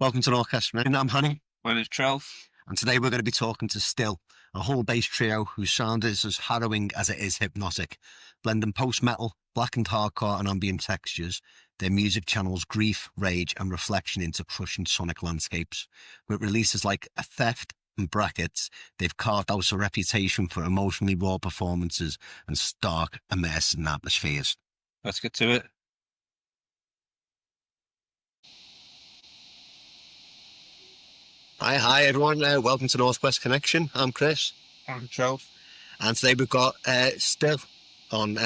Welcome to the Orchestra. I'm Honey, My name's Trell. and today we're going to be talking to Still, a whole bass trio whose sound is as harrowing as it is hypnotic. Blending post-metal, blackened hardcore and ambient textures, their music channels grief, rage and reflection into crushing sonic landscapes. With releases like A Theft and Brackets, they've carved out a reputation for emotionally raw performances and stark, immersive atmospheres. Let's get to it. Hi everyone. Welcome to Northwest Connection. I'm Chris. I'm Trell. And today we've got Still on.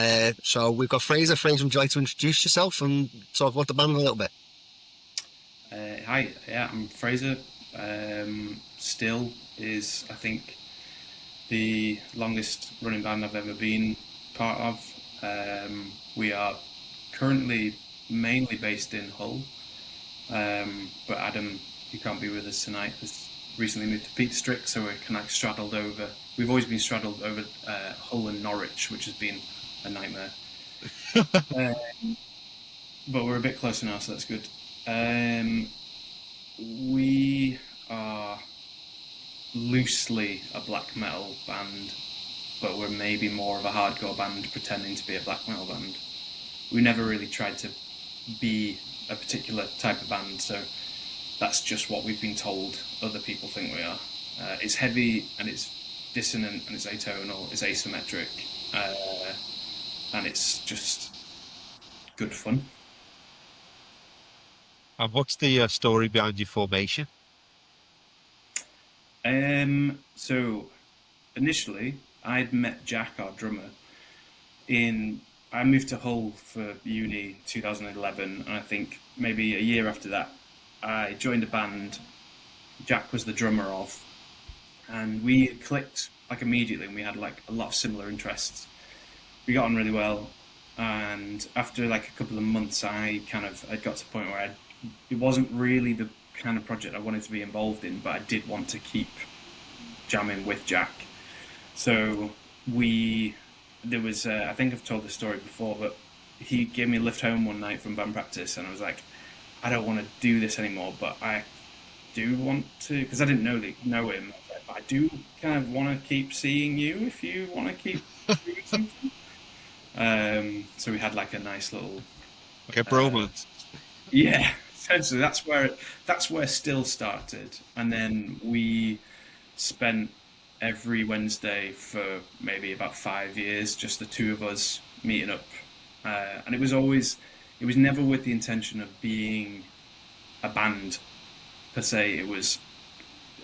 So we've got Fraser. Fraser, would you like to introduce yourself and talk about the band a little bit? Hi, yeah, I'm Fraser. Still is, I think, the longest running band I've ever been part of. We are currently mainly based in Hull, but Adam, who can't be with us tonight, has recently moved to Peak District, so we're kind of straddled over. We've always been straddled over Hull and Norwich, which has been a nightmare. But we're a bit closer now, so that's good. We are loosely a black metal band, but we're maybe more of a hardcore band pretending to be a black metal band. We never really tried to be a particular type of band, so that's just what we've been told other people think we are. It's heavy and it's dissonant and it's atonal, it's asymmetric, and it's just good fun. And what's the story behind your formation? So initially, I'd met Jack, our drummer, I moved to Hull for uni 2011, and I think maybe a year after that, I joined a band Jack was the drummer of, and we clicked like immediately, and we had like a lot of similar interests. We got on really well, and after like a couple of months, I got to the point where it wasn't really the kind of project I wanted to be involved in, but I did want to keep jamming with Jack. So there was, I think I've told this story before, but he gave me a lift home one night from band practice, and I was like, I don't want to do this anymore, but I do want to, because I didn't know him. I was like, but I do kind of want to keep seeing you if you want to keep doing something. So we had like a nice little, Like a bromance. yeah. Essentially, that's where Still started, and then we spent every Wednesday for maybe about 5 years, just the two of us meeting up, and it was never with the intention of being a band per se. It was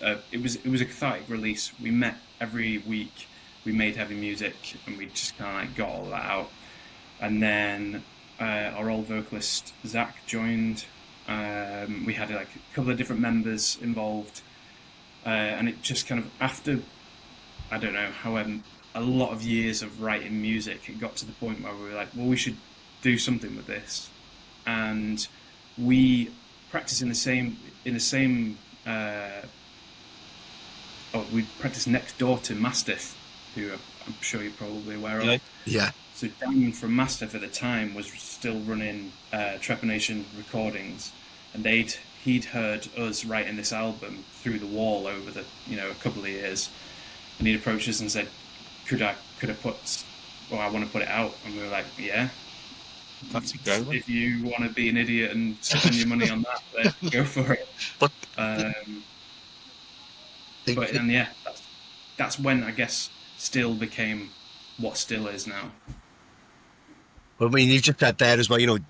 a cathartic release. We met every week, we made heavy music, and we just kind of like got all that out. And then our old vocalist Zach joined. We had like a couple of different members involved, and it just kind of, after, I don't know, however a lot of years of writing music, it got to the point where we were like, well, we should do something with this. And we practice we practice next door to Mastiff, who I'm sure you're probably aware of. Yeah. So Dan from Mastiff at the time was still running Trepanation Recordings, and he'd heard us writing this album through the wall over the a couple of years, and he'd approached us and said, I want to put it out, and we were like, yeah. That's incredible. If you want to be an idiot and spend your money on that, then go for it. But yeah, that's when I guess Still became what Still is now. I mean, you just said there as well. You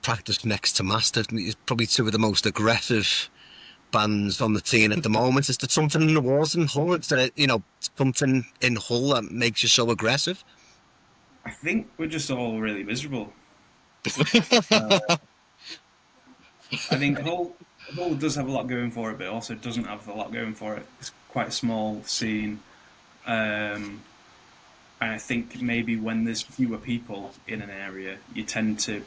practice next to Master. It's probably two of the most aggressive bands on the scene at the moment. Is there something in the walls in Hull? Is there, something in Hull that makes you so aggressive? I think we're just all really miserable. I think Hull does have a lot going for it, but it also doesn't have a lot going for it. It's quite a small scene. And I think maybe when there's fewer people in an area, you tend to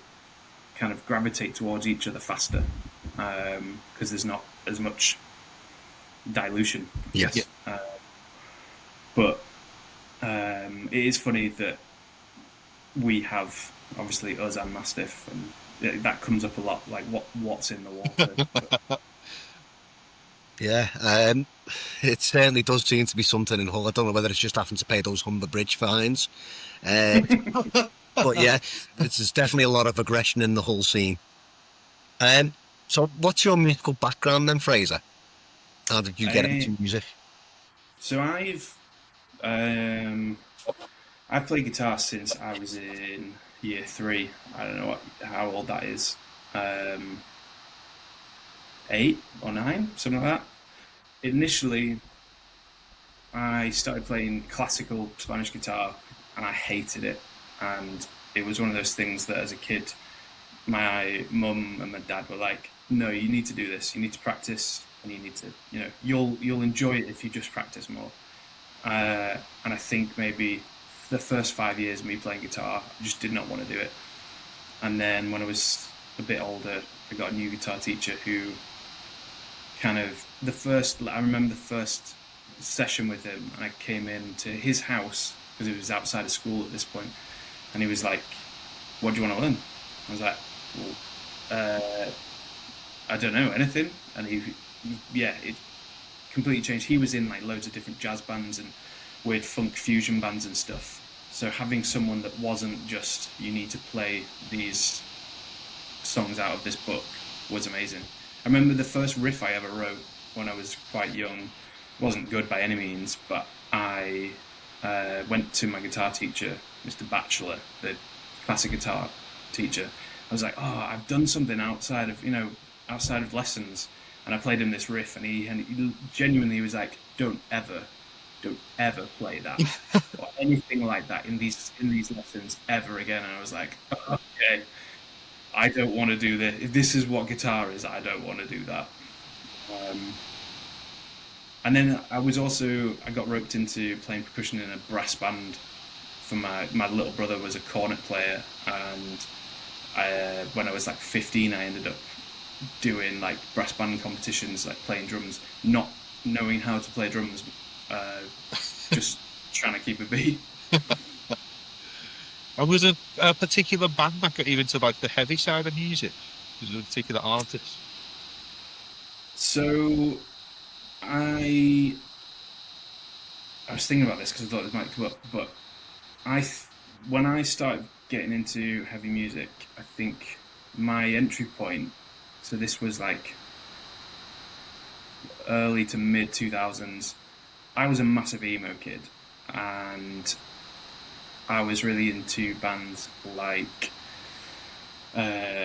kind of gravitate towards each other faster, because there's not as much dilution. Yes. Yeah. But it is funny that we have obviously us and Mastiff, and that comes up a lot. Like what's in the water? Yeah, it certainly does seem to be something in Hull. I don't know whether it's just having to pay those Humber Bridge fines. Uh, but yeah, there's definitely a lot of aggression in the Hull scene. So what's your musical background then, Fraser? How did you get Uh, into music? so um, I've played guitar since I was in year three. I don't know how old that is. Um, 8 or 9, something like that. Initially, I started playing classical Spanish guitar, and I hated it. And it was one of those things that, as a kid, my mum and my dad were like, "No, you need to do this. You need to practice, and you need to, you'll enjoy it if you just practice more." And I think maybe the first 5 years of me playing guitar, I just did not want to do it. And then when I was a bit older, I got a new guitar teacher who kind of I remember the first session with him, and I came into his house because it was outside of school at this point, and he was like, "What do you want to learn?" I was like, "Well, I don't know, anything." And yeah, it completely changed. He was in like loads of different jazz bands and weird funk fusion bands and stuff. So having someone that wasn't just you need to play these songs out of this book was amazing. I remember the first riff I ever wrote when I was quite young. It wasn't good by any means, but I went to my guitar teacher, Mr. Batchelor, the classic guitar teacher. I was like, "Oh, I've done something outside of lessons," and I played him this riff, and he genuinely was like, don't ever play that or anything like that in these lessons ever again." And I was like, "Okay, I don't want to do this. If this is what guitar is, I don't want to do that." Um, and then I got roped into playing percussion in a brass band. For my little brother was a cornet player, and when I was like 15, I ended up doing like brass band competitions, like playing drums, not knowing how to play drums, uh, just trying to keep a beat. And was there a particular band that got you into like the heavy side of music? Was there a particular artist? So I I was thinking about this because I thought this might come up, but I when I started getting into heavy music, I think my entry point. So this was like early to mid 2000s. I was a massive emo kid, and I was really into bands like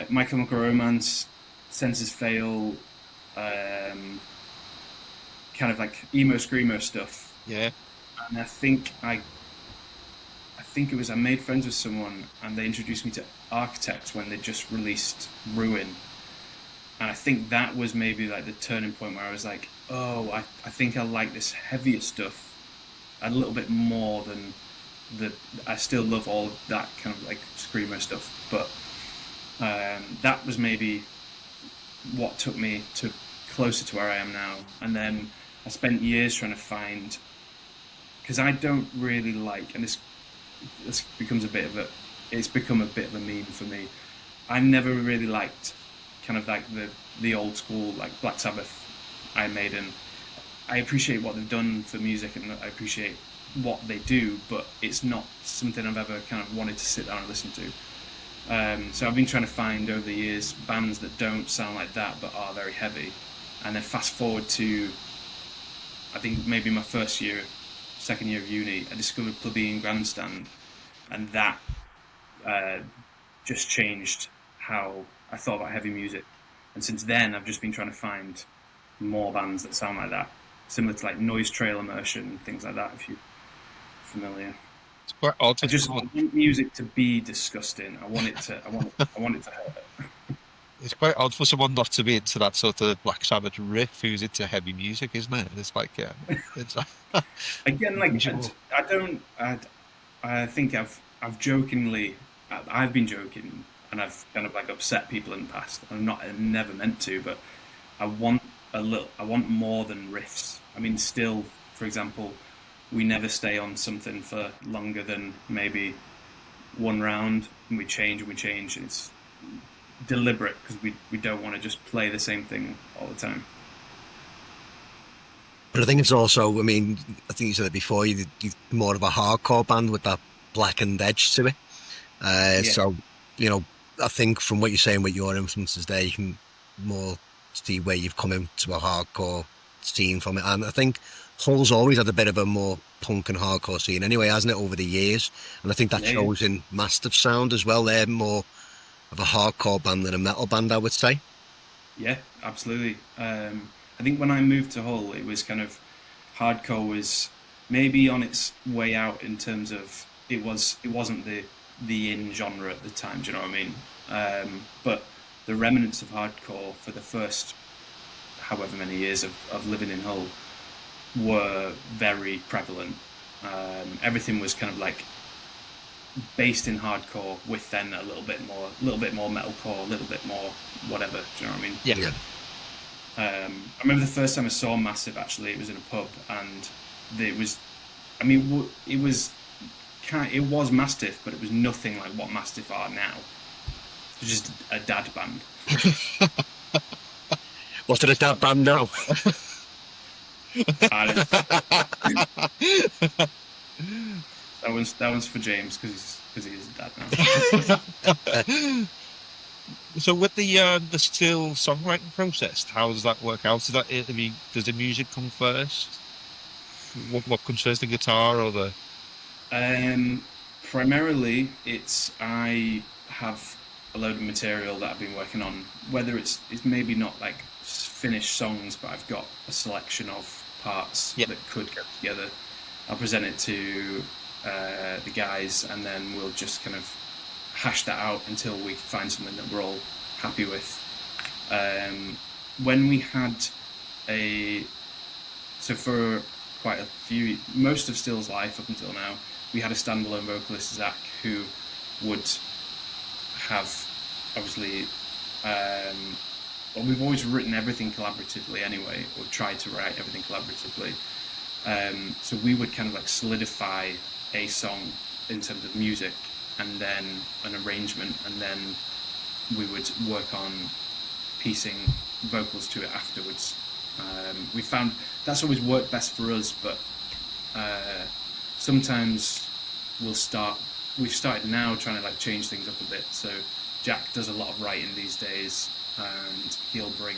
My Chemical Romance, Senses Fail, um, kind of like emo screamo stuff. Yeah. And I think it was I made friends with someone, and they introduced me to Architects when they just released Ruin. And I think that was maybe like the turning point where I was like, "Oh, I think I like this heavier stuff a little bit more than the. I still love all that kind of like screamo stuff, but that was maybe what took me to closer to where I am now." And then I spent years trying to find, because I don't really like, and this becomes a bit of a, it's become a bit of a meme for me. I never really liked kind of like the old school like Black Sabbath, Iron Maiden. I appreciate what they've done for music, and I appreciate what they do, but it's not something I've ever kind of wanted to sit down and listen to. So I've been trying to find over the years bands that don't sound like that but are very heavy, and then fast forward to I think maybe my second year of uni, I discovered Plebeian Grandstand, and that uh, just changed how I thought about heavy music. And since then, I've just been trying to find more bands that sound like that, similar to like Noise Trail Immersion, things like that. If you're familiar, It's quite odd I for just someone. want music to be disgusting. I want it to. I want it to hurt. It's quite odd for someone not to be into that sort of Black Sabbath riff who's into heavy music, isn't it? It's like, yeah, it's Again, like unusual. I don't. I think I've jokingly I've been joking, and I've kind of like upset people in the past. I never meant to, but I want I want more than riffs. I mean, still, for example, we never stay on something for longer than maybe one round, and we change and we change. It's deliberate because we don't want to just play the same thing all the time. But I think it's also, I mean, I think you said it before, you're more of a hardcore band with that blackened edge to it. Yeah, So, you know, I think from what you're saying with your influences there, you can more see where you've come into a hardcore scene from it. And I think Hull's always had a bit of a more punk and hardcore scene anyway, hasn't it, over the years? And I think that yeah, yeah. shows in Mastiff Sound as well. They're more of a hardcore band than a metal band, I would say. Yeah, absolutely. I think when I moved to Hull, it was kind of hardcore was maybe on its way out in terms of it wasn't the in genre at the time. Do you know what I mean? But the remnants of hardcore for the first however many years of living in Hull were very prevalent. Everything was kind of like based in hardcore with then a little bit more metalcore, a little bit more whatever. Do you know what I mean? Yeah. Yeah. I remember the first time I saw Massive. Actually, it was in a pub, and it was. I mean, it was Mastiff, but it was nothing like what Mastiff are now. It was just a dad band. What's it, a dad band now? And that one's for James because he is a dad now. So with the still songwriting process, how does that work out? Is that it? I mean, does the music come first? What comes first, the guitar or the? Primarily, it's I have a load of material that I've been working on. Whether it's maybe not like finished songs, but I've got a selection of parts Yeah. that could go together. I'll present it to the guys, and then we'll just kind of hash that out until we find something that we're all happy with. When we had for quite a few, most of Still's life up until now, we had a standalone vocalist, Zach, who would have obviously. Well, we've always written everything collaboratively anyway, or tried to write everything collaboratively. So we would kind of like solidify a song in terms of music, and then an arrangement, and then we would work on piecing vocals to it afterwards. We found that's always worked best for us, but sometimes we've started now trying to like change things up a bit. So Jack does a lot of writing these days, and he'll bring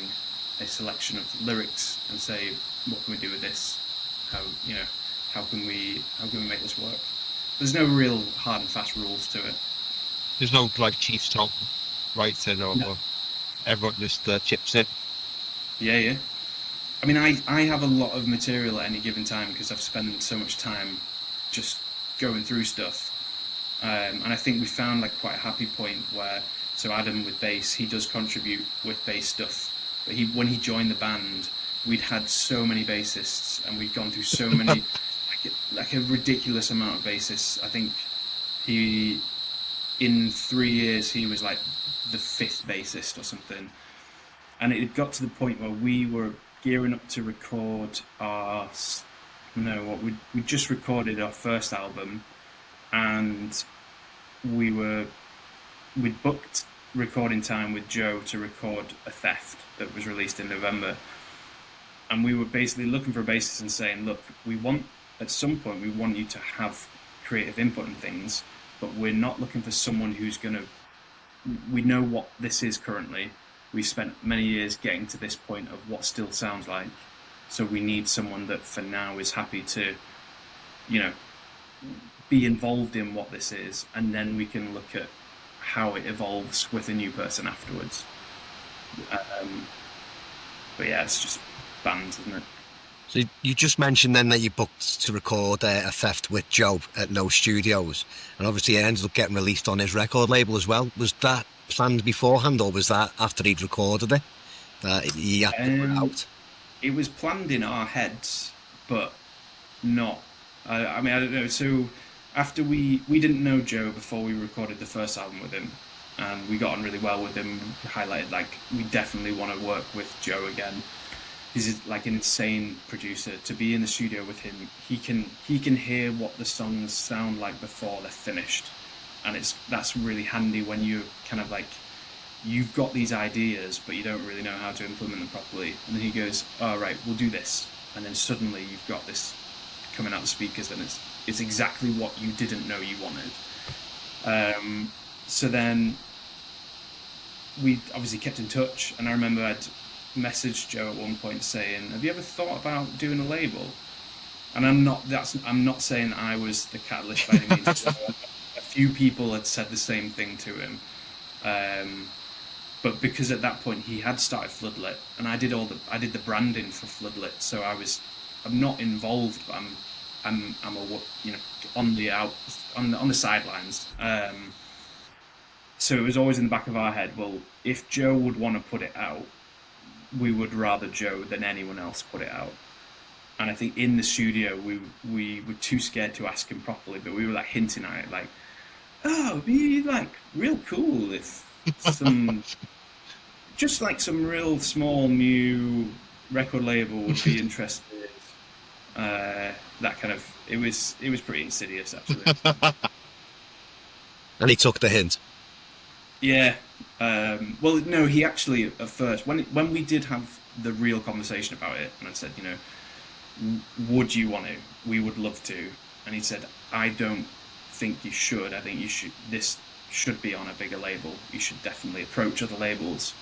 a selection of lyrics and say, what can we do with this? How can we make this work? There's no real hard and fast rules to it. There's no like chief top writing No. or everyone just chips in. Yeah, yeah. I mean, I have a lot of material at any given time because I've spent so much time just going through stuff. And I think we found like quite a happy point where, so Adam with bass, he does contribute with bass stuff. But when he joined the band, we'd had so many bassists and we'd gone through so many, like a ridiculous amount of bassists. I think in 3 years, he was like the 5th bassist or something. And it had got to the point where we were gearing up to record we just recorded our first album, and we'd booked recording time with Joe to record a Theft that was released in November, and we were basically looking for a bassist and saying, look, at some point we want you to have creative input and things, but we're not looking for someone we know what this is currently. We've spent many years getting to this point of what Still sounds like, so we need someone that for now is happy to, be involved in what this is, and then we can look at how it evolves with a new person afterwards. But yeah, it's just bands, isn't it? So you just mentioned then that you booked to record a Theft with Joe at No Studios, and obviously it ended up getting released on his record label as well. Was that planned beforehand, or was that after he'd recorded it that he had to put it out? It was planned in our heads, but not. I mean, I don't know. So after we didn't know Joe before we recorded the first album with him, and we got on really well with him. We highlighted like we definitely want to work with Joe again. He's like an insane producer. To be in the studio with him, he can hear what the songs sound like before they're finished, and that's really handy when you kind of like you've got these ideas but you don't really know how to implement them properly. And then he goes, "All right, we'll do this," and then suddenly you've got this coming out the speakers, and it's exactly what you didn't know you wanted. So then we obviously kept in touch, and I remember I'd messaged Joe at one point saying, "Have you ever thought about doing a label?" And I'm not saying I was the catalyst by any means. A few people had said the same thing to him, but because at that point he had started Floodlit, and I did the branding for Floodlit, so I'm not involved, but I'm on the sidelines. So it was always in the back of our head, well, if Joe would want to put it out, we would rather Joe than anyone else put it out. And I think in the studio we were too scared to ask him properly, but we were like hinting at it, like, oh, it'd be like real cool if some real small new record label would be interested. That kind of it was pretty insidious, actually. And he took the hint. Yeah. Well, no, he actually at first when we did have the real conversation about it, and I said, would you want to? We would love to. And he said, I don't think you should. I think this should be on a bigger label. You should definitely approach other labels.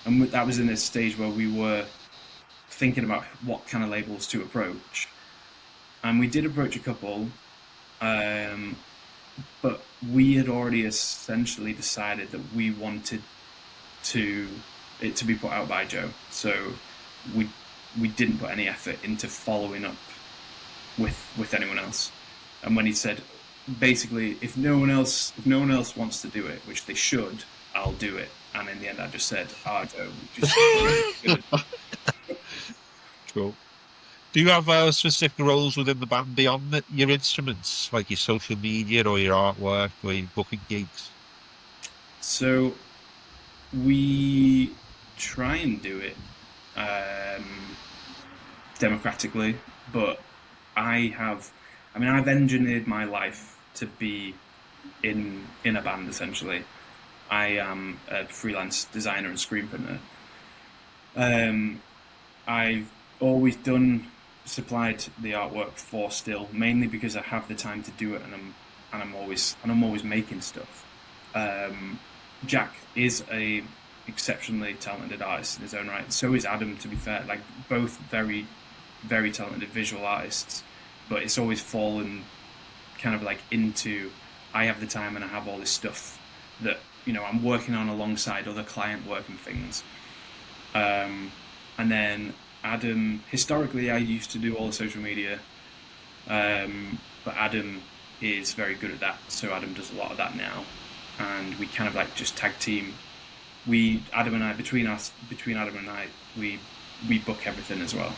And that was in a stage where we were thinking about what kind of labels to approach. And we did approach a couple, but we had already essentially decided that we wanted it to be put out by Joe. So we didn't put any effort into following up with anyone else. And when he said, basically, if no one else wants to do it, which they should, I'll do it. And in the end, I just said, Joe, just Cool. Do you have specific roles within the band beyond your instruments, like your social media or your artwork or your booking gigs? So we try and do it democratically, but I've engineered my life to be in a band, essentially. I am a freelance designer and screen printer. I've always supplied the artwork for Still, mainly because I have the time to do it, and I'm always making stuff. Jack is a exceptionally talented artist in his own right. So is Adam, to be fair. Like, both very, very talented visual artists, but it's always fallen kind of like into, I have the time and I have all this stuff that I'm working on alongside other client work and things. And then Adam, historically, I used to do all the social media, but Adam is very good at that, so Adam does a lot of that now, and we kind of like just tag team. Between Adam and I, we book everything as well.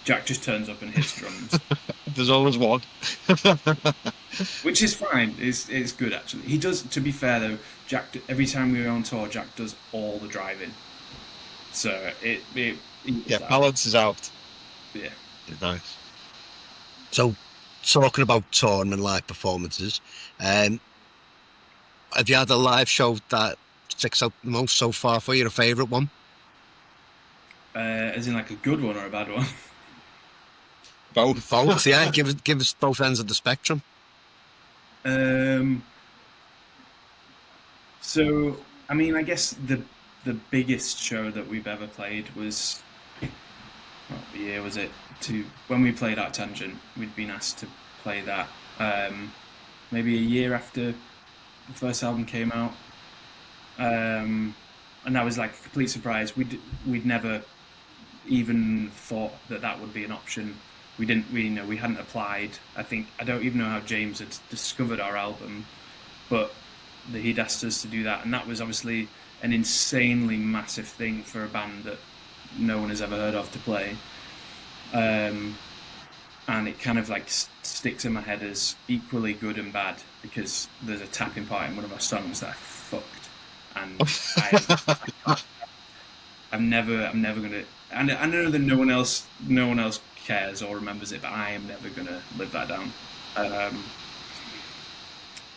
Jack just turns up and hits drums. There's always one. Which is fine. It's good, actually. He does, to be fair though, Jack, every time we go on tour, Jack does all the driving. So it balances out. Yeah. Nice. So, talking about touring and live performances, have you had a live show that sticks out the most so far for you, a favourite one? As in like a good one or a bad one? Both. Yeah. Give us both ends of the spectrum. So, I guess the biggest show that we've ever played was, what year was it? When we played Art Tangent, we'd been asked to play that maybe a year after the first album came out, and that was like a complete surprise. We'd never even thought that would be an option. We hadn't applied. I don't even know how James had discovered our album, but he'd asked us to do that, and that was obviously an insanely massive thing for a band that no one has ever heard of to play. And it kind of like sticks in my head as equally good and bad, because there's a tapping part in one of our songs that I fucked, and I'm never gonna. And I know that no one else cares or remembers it, but I am never gonna live that down.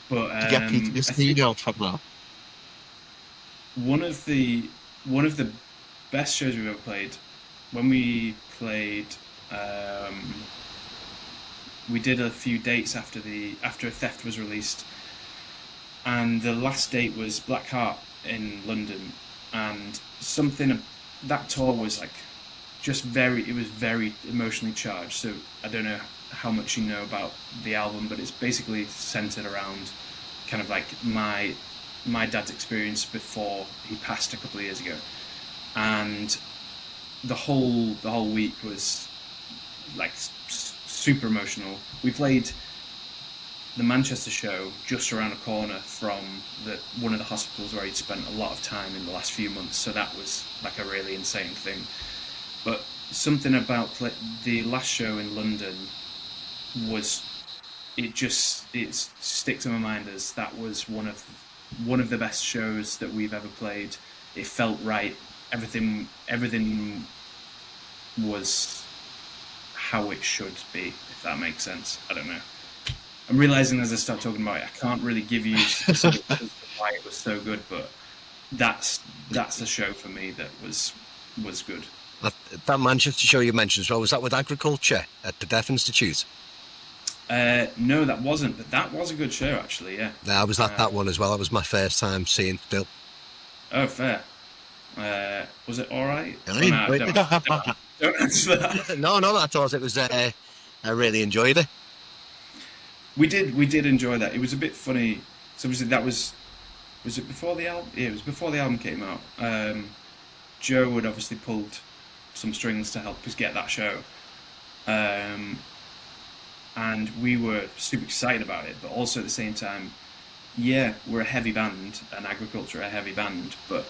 But Get PTSD from that. One of the best shows we've ever played when we played, we did a few dates after Theft was released, and the last date was Black Heart in London, and that tour was like it was very emotionally charged. So I don't know how much you know about the album, but it's basically centered around kind of like my dad's experience before he passed a couple of years ago, and the whole week was like super emotional. We played the Manchester show just around the corner from one of the hospitals where he'd spent a lot of time in the last few months, so that was like a really insane thing. But something about the last show in London was it sticks in my mind as that was one of the best shows that we've ever played. It felt right. Everything was how it should be, if that makes sense. I don't know. I'm realizing as I start talking about it, I can't really give you specifics as to why it was so good, but that's the show for me that was good. That Manchester show you mentioned as well, was that with Agriculture at the Deaf Institute? No, that wasn't, but that was a good show actually. Yeah. Yeah, I was at that one as well. That was my first time seeing Still. Oh, fair. Was it all right? Don't answer that. No, I thought it was. I really enjoyed it. We did enjoy that. It was a bit funny. So obviously that was it before the album? Yeah, it was before the album came out. Joe had obviously pulled some strings to help us get that show, and we were super excited about it. But also at the same time, yeah, we're a heavy band, and Agriculture are a heavy band. But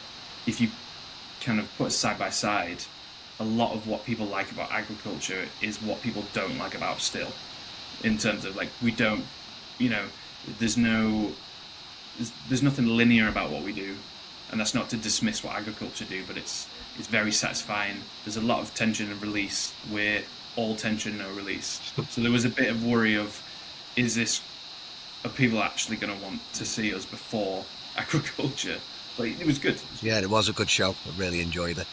if you kind of put us side by side, a lot of what people like about Agriculture is what people don't like about Still. In terms of like, we don't, there's nothing linear about what we do, and that's not to dismiss what Agriculture do, but it's very satisfying. There's a lot of tension and release. We're all tension, no release. So there was a bit of worry of, are people actually going to want to see us before Agriculture? But it was good. Yeah, it was a good show. I really enjoyed it.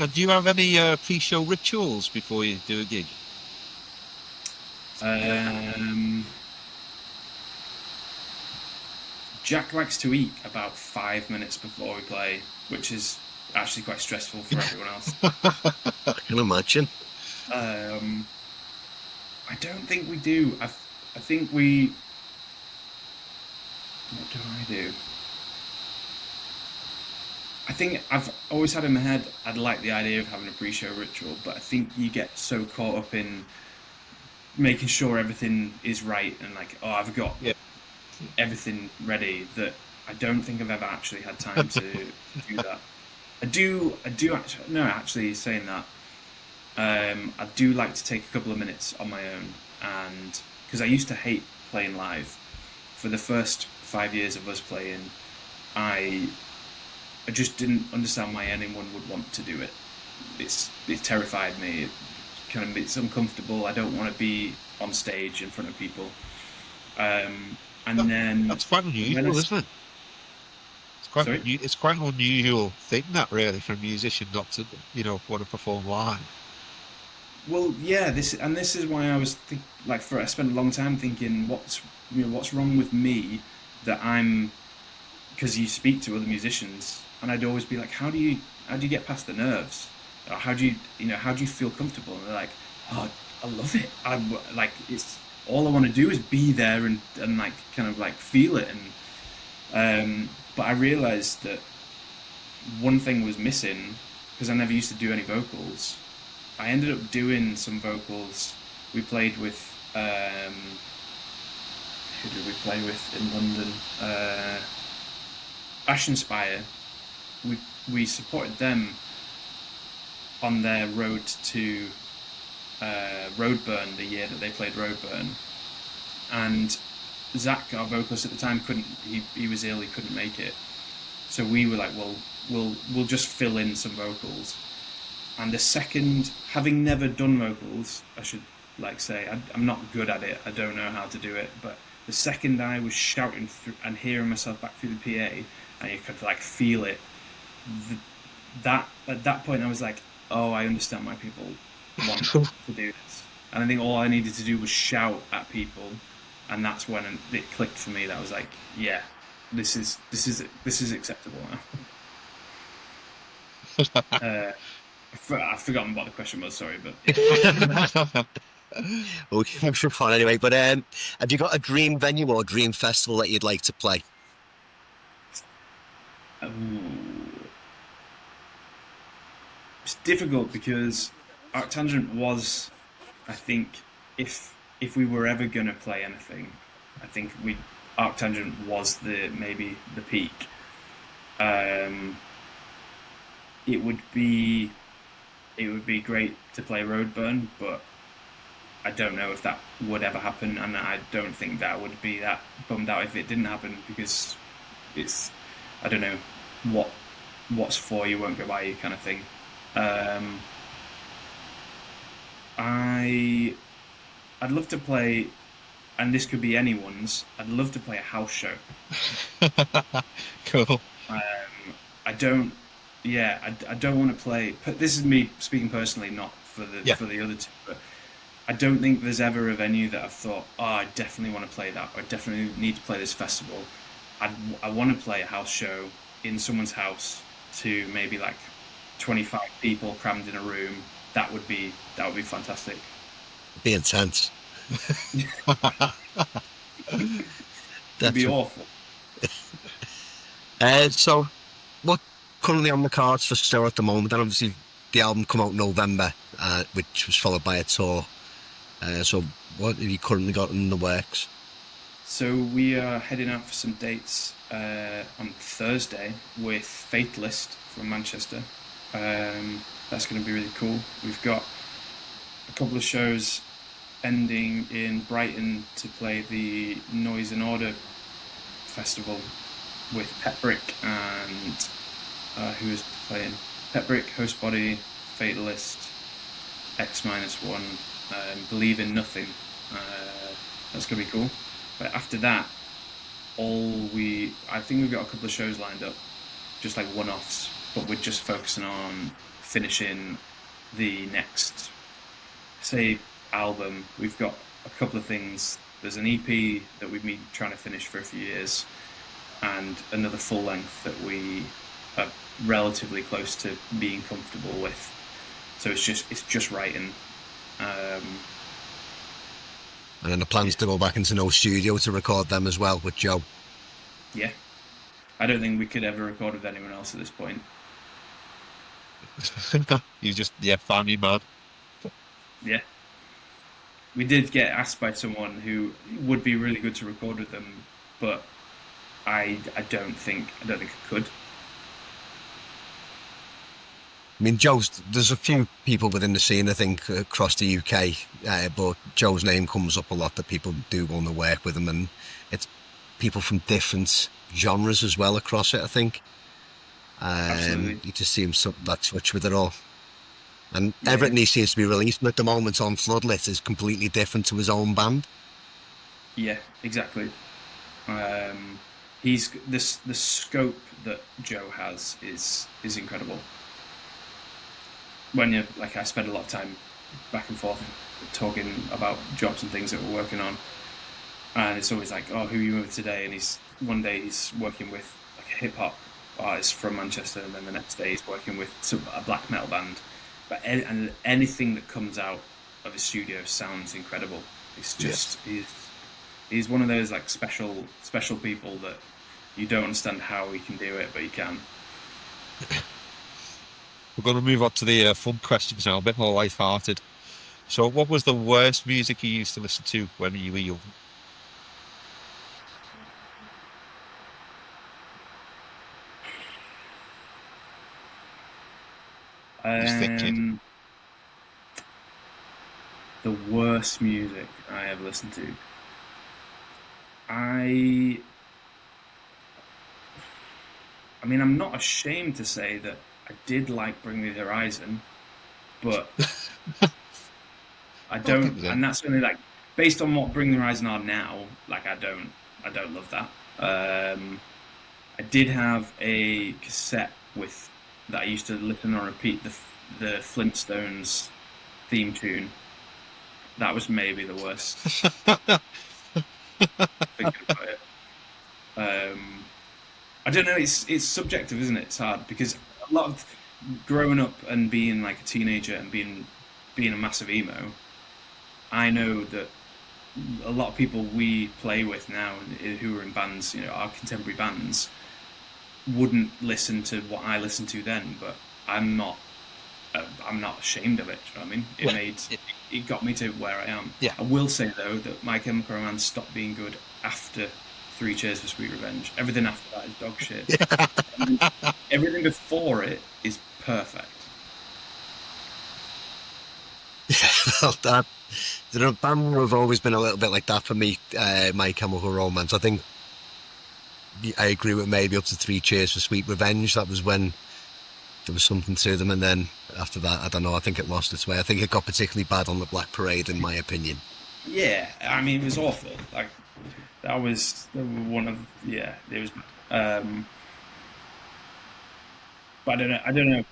Now, do you have any pre-show rituals before you do a gig? Jack likes to eat about 5 minutes before we play, which is actually quite stressful for everyone else. I can imagine. I don't think we do. I think we... What do I do? I think I've always had in my head, I'd like the idea of having a pre-show ritual, but I think you get so caught up in making sure everything is right and like, oh, I've got everything ready, that I don't think I've ever actually had time to do that. I do actually, no, actually saying that, I do like to take a couple of minutes on my own, and because I used to hate playing live. For the first 5 years of us playing, I just didn't understand why anyone would want to do it. It terrified me. It's uncomfortable. I don't want to be on stage in front of people. Then that's quite unusual, isn't it? It's quite an unusual thing, that really, for a musician not to, want to perform live. Well, yeah. This is why I was I spent a long time thinking, what's wrong with me that because you speak to other musicians, and I'd always be like, how do you get past the nerves? How do you feel comfortable? And they're like, oh, I love it. It's all I want to do is be there and like kind of like feel it. And but I realized that one thing was missing, because I never used to do any vocals. I ended up doing some vocals. We played with who did we play with in London? Ash Inspire. We supported them on their road to Roadburn, the year that they played Roadburn, and Zach, our vocalist at the time, couldn't. He was ill. He couldn't make it. So we were like, well, we'll just fill in some vocals. And the second, having never done vocals, I should say I'm not good at it. I don't know how to do it. But the second I was shouting through and hearing myself back through the PA, and you could feel it. At that point, I was like, oh, I understand why people want to do this. And I think all I needed to do was shout at people, and that's when it clicked for me. That was like, yeah, this is acceptable now. I've forgotten what the question was. Sorry, but yeah. Okay, I'm sure fun anyway. But have you got a dream venue or dream festival that you'd like to play? Ooh. It's difficult because Arctangent was, I think, if we were ever gonna play anything, I think we Arctangent was the maybe the peak. Um, it would be it would be great to play Roadburn, but I don't know if that would ever happen, and I don't think that would be that bummed out if it didn't happen because it's I don't know what what's for you won't go by you kind of thing. Um, I I'd love to play, and this could be anyone's. I'd love to play a house show. Cool. I don't, yeah, I don't want to play. But this is me speaking personally, not Yeah. for the other two. But I don't think there's ever a venue that I've thought, oh, I definitely want to play that, or I definitely need to play this festival. I want to play a house show in someone's house to maybe like 25 people crammed in a room. That would be fantastic. Be intense. It'd be Definitely. awful. So what currently on the cards for Still at the moment? And obviously the album come out in November, which was followed by a tour. So what have you currently got in the works? So we are heading out for some dates on Thursday with Fatalist from Manchester. That's going to be really cool. We've got a couple of shows ending in Brighton to play the Noise and Order festival with Pet Brick and who is playing Pet Brick, Host Body, Fatalist, X minus one, Believe in Nothing. That's gonna be cool. But after that, I think we've got a couple of shows lined up, just like one-offs. But we're just focusing on finishing the next, say, album. We've got a couple of things. There's an EP that we've been trying to finish for a few years, and another full length that we are relatively close to being comfortable with. So it's just writing. Um, And then the plans to go back into no studio to record them as well with Joe. yeah, I don't think we could ever record with anyone else at this point. You just, yeah, family man. Yeah, we did get asked by someone who would be really good to record with them, but I don't think I could. I mean, there's a few people within the scene, I think, across the UK, but Joe's name comes up a lot that people do want to work with him, and it's people from different genres as well across it, I think. Absolutely. You just seem that touch with it all. And Yeah, everything he seems to be releasing at the moment on Floodlit is completely different to his own band. yeah, exactly. Um, he's this the scope that Joe has is incredible. When you like, I spend a lot of time back and forth talking about jobs and things that we're working on, and it's always like, oh, who are you with today? And one day he's working with like a hip hop artist from Manchester, and then the next day he's working with a black metal band. But and anything that comes out of his studio sounds incredible. It's just he's one of those like special people that you don't understand how he can do it, but he can. We're going to move on to the fun questions now, a bit more light-hearted. So, what was the worst music you used to listen to when you were young? Just thinking. The worst music I ever listened to. I I mean, I'm not ashamed to say that I did like Bring Me the Horizon, but I Okay, don't, then. and that's only like based on what Bring the Horizon are now. Like, I don't love that. I did have a cassette with that I used to listen on repeat, the Flintstones theme tune. That was maybe the worst. Thinking about it. I don't know. It's subjective, isn't it? It's hard because a lot of growing up and being like a teenager and being a massive emo. I know that a lot of people we play with now who are in bands, our contemporary bands, wouldn't listen to what I listened to then. But I'm not. I'm not ashamed of it. Do you know what I mean? Yeah. It got me to where I am. Yeah. I will say though that My Chemical Romance stopped being good after Three Cheers for Sweet Revenge. Everything after that is dog shit. Everything before it is perfect. That the band have always been a little bit like that for me. My Chemical Romance. I think I agree with maybe up to Three Cheers for Sweet Revenge. That was when there was something to them, and then after that, I don't know. I think it lost its way. I think it got particularly bad on the Black Parade, in my opinion. Yeah, I mean it was awful. Like that was one of it was. But I don't know. I don't know.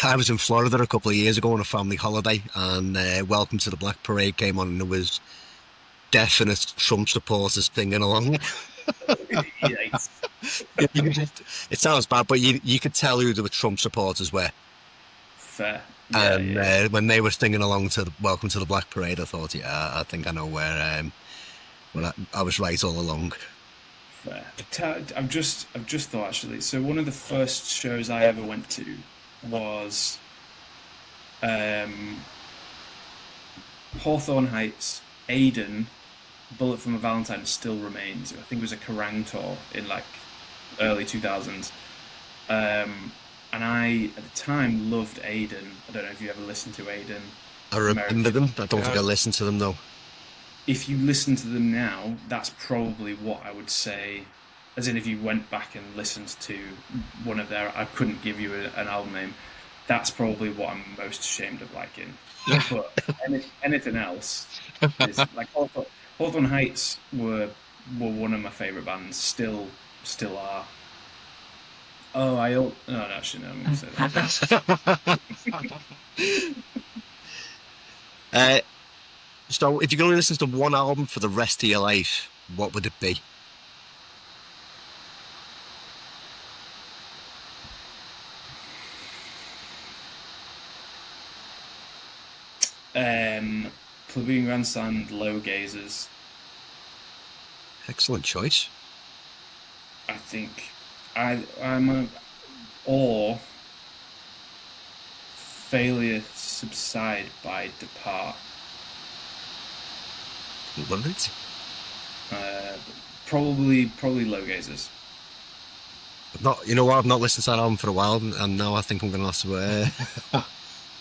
I was in Florida a couple of years ago on a family holiday, and Welcome to the Black Parade came on, and there was definite Trump supporters singing along. Yikes. It sounds bad, but you could tell who the Trump supporters were. Fair. Yeah, And yeah. when they were singing along to Welcome to the Black Parade, I thought, yeah, I think I know where. Well, I was right all along. Fair. I've just thought actually. So one of the first shows I ever went to was um, Hawthorne Heights, Aiden, Bullet from a Valentine Still Remains. I think it was a Kerrang tour in like early 2000s. And I, at the time, loved Aiden. I don't know if you ever listened to Aiden. I remember American. them. I don't think Yeah. I listened to them though. If you listen to them now, that's probably what I would say. As in, if you went back and listened to one of their, I couldn't give you an album name. That's probably what I'm most ashamed of liking. But anything else is like Hawthorne Heights were one of my favorite bands. Still are. Oh, no, actually no. I'm gonna say that. uh, so, if you're going to listen to one album for the rest of your life, what would it be? Plebeian Grandstand, Low Gazers. Excellent choice. I think I'm a, or Failure Subside by Depart. Love it. Uh, probably Low Gazers. I've not listened to that album for a while, and now I think I'm going to have to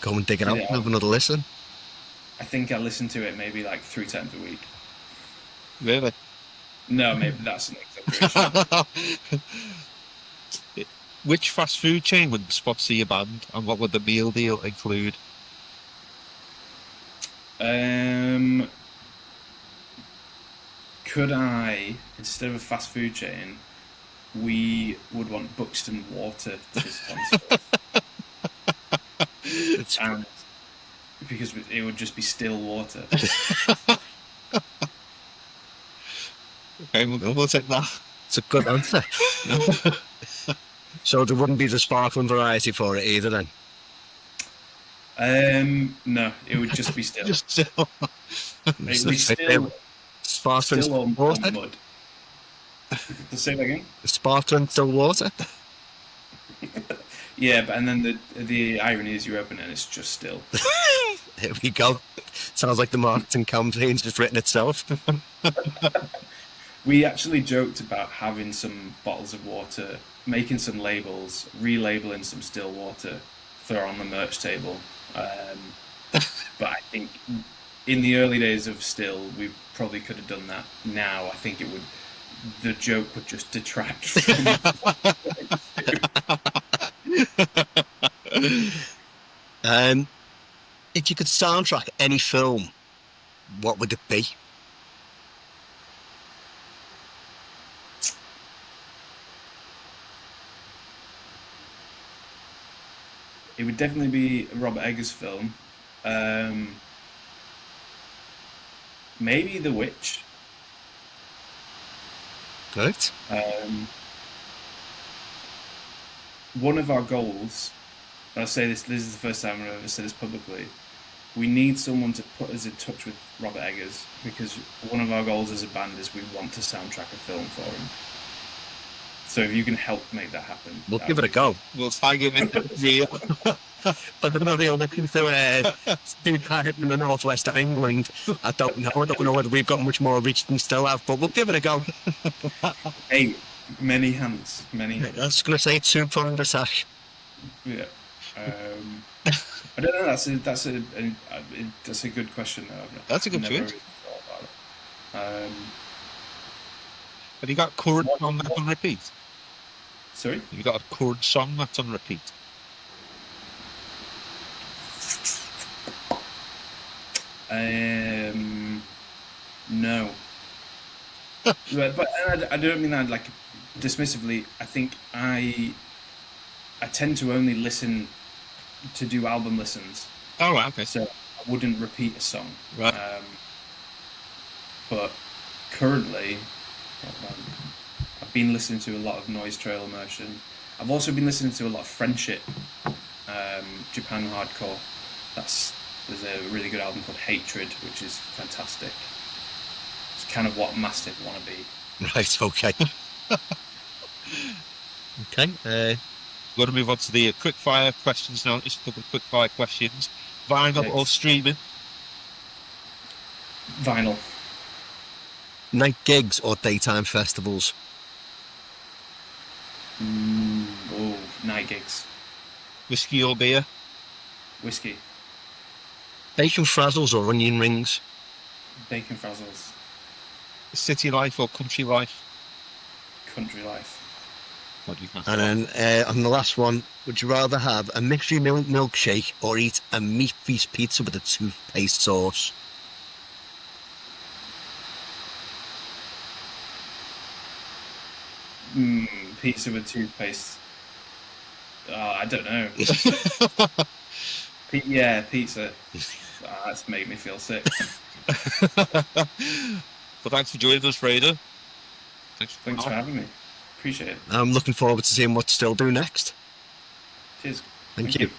go and dig it out and have another listen. I think I listen to it maybe like 3 times a week. Really? No, maybe that's an exaggeration. Which fast food chain would sponsor your band, and what would the meal deal include? Could I, instead of a fast food chain, we would want Buxton Water to sponsor us. And because it would just be still water. Okay, we'll take that. It's a good answer. So there wouldn't be the sparkling variety for it either then? No, it would just be still. Just still. It would be still Sparkling still on water? mud. To say that again? Sparkling still water? Yeah, but and then the irony is you open it and it's just still. Here we go. Sounds like the marketing campaign's just written itself. We actually joked about having some bottles of water, making some labels, relabeling some still water for on the merch table. But I think in the early days of still, we probably could have done that. Now, I think the joke would just detract from. If you could soundtrack any film, what would it be? it would definitely be a Robert Eggers film. Maybe The Witch. Correct. One of our goals, and I'll say this is the first time I've ever said this publicly, we need someone to put us in touch with Robert Eggers, because one of our goals as a band is we want to soundtrack a film for him. So if you can help make that happen, We'll give it a go. We'll tag him in the But they're not really looking to do kind in the northwest of England. I don't know. I don't know whether we've got much more reach than still have, but we'll give it a go. Hey, many hands, many hands. I was going to say 2 pound attack. Yeah. I don't know. That's a good question. That's a good never choice. really thought about it. Have you got a current song that's on repeat? Sorry? Have you got a current song that's on repeat? No. but I don't mean that like dismissively. I think I tend to only listen to do album listens, Oh, right, okay. so I wouldn't repeat a song. Right. But currently, I've been listening to a lot of Noise Trail Immersion. I've also been listening to a lot of Friendship, Japan hardcore. There's a really good album called Hatred, which is fantastic. It's kind of what Mastiff want to be. Right, okay. Okay. We're going to move on to the quick fire questions now. Just a couple of quick fire questions. Vinyl or streaming? Vinyl. Night gigs or daytime festivals? Night gigs. Whiskey or beer? Whiskey. Bacon frazzles or onion rings? Bacon frazzles. City life or country life? Country life. What do you think? And then on the last one, would you rather have a mystery milkshake or eat a meat feast pizza with a toothpaste sauce? Pizza with toothpaste. I don't know. Yeah, pizza. That's made me feel sick. Well, thanks for joining us, Fraser. Thanks for having me. Appreciate it. I'm looking forward to seeing what Still do next. Cheers. Thank you.